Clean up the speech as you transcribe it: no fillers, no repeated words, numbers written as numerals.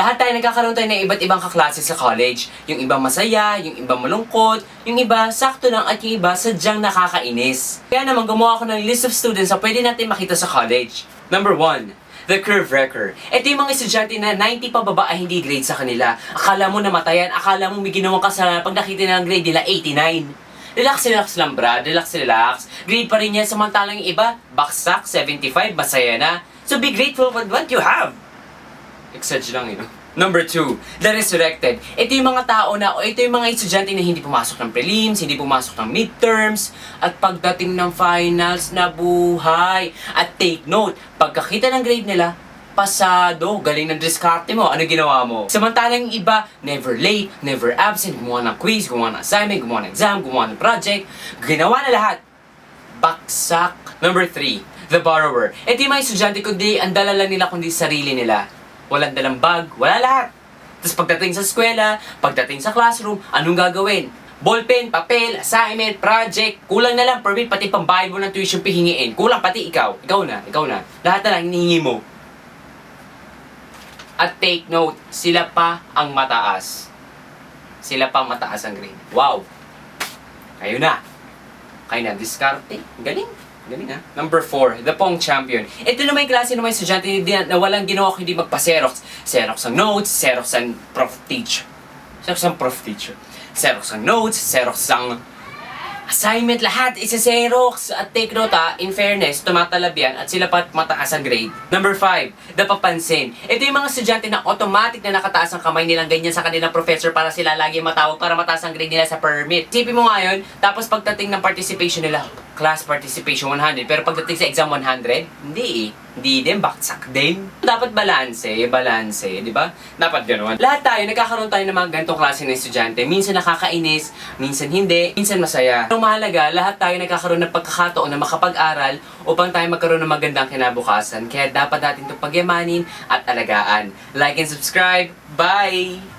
Lahat tayo nagkakaroon tayo ng iba't ibang kaklase sa college. Yung iba masaya, yung iba malungkot, yung iba sakto lang at yung iba sadyang nakakainis. Kaya naman gumawa ako ng list of students na pwede natin makita sa college. Number 1. The Curve Wrecker. Ito yung mga estudyante na 90 pababa ay hindi grade sa kanila. Akala mo namatayan, akala mo may ginawang kasalanan pag nakita na ng grade nila 89. Relax lang brad, relax. Grade pa rin yan samantalang yung iba, baksak, 75, masaya na. So be grateful for what you have. Exage lang yun. Number 2, The Resurrected. Ito yung mga tao na, o ito yung mga estudyante na hindi pumasok ng prelims, hindi pumasok ng midterms, at pagdating ng finals, nabuhay. At take note, pagkakita ng grade nila, pasado, galing ng diskarte mo, ano ginawa mo? Samantalang yung iba, never late, never absent, gumawa ng quiz, gumawa ng assignment, gumawa ng exam, gumawa ng project, ginawa na lahat. Baksak. Number 3, The Borrower. Ito yung mga estudyante kundi ang dala lang nila kundi sarili nila. Walang dalang bag, wala lahat. Tapos pagdating sa eskwela, pagdating sa classroom, anong gagawin? Ballpen, papel, assignment, project, kulang na lang permit, pati pambayad mo ng tuition pihingiin. Kulang pati ikaw. Ikaw na. Lahat na lang hinihingi mo. At take note, sila pa ang mataas. Sila pa ang mataas ang grade. Wow! Kayo na. Diskarte. Galing ha? Number 4, The Pong Champion. Ito naman yung klase ng mga estudyante na walang ginawa kundi magpa-Xerox. Xerox ang notes, Xerox ang prof teacher. Xerox ang notes, Xerox ang assignment, lahat isa Xerox. At take note in fairness, tumatalab yan at sila pa mataas ang grade. Number 5, The Papansin. Ito yung mga estudyante na automatic na nakataas ang kamay nilang ganyan sa kanilang professor para sila lagi matawag para mataas ang grade nila sa permit. Isipin mo ngayon, tapos pagdating ng participation nila, class participation 100, pero pagdating sa exam 100, hindi din, baksak din. Dapat balanse, di ba? Dapat ganoon. Lahat tayo, nagkakaroon tayo ng mga ganitong klase ng estudyante. Minsan nakakainis, minsan hindi, minsan masaya. Ang mahalaga, lahat tayo nagkakaroon ng pagkakataon na makapag-aral upang tayo magkaroon ng magandang kinabukasan. Kaya dapat natin itong pagyamanin at alagaan. Like and subscribe. Bye!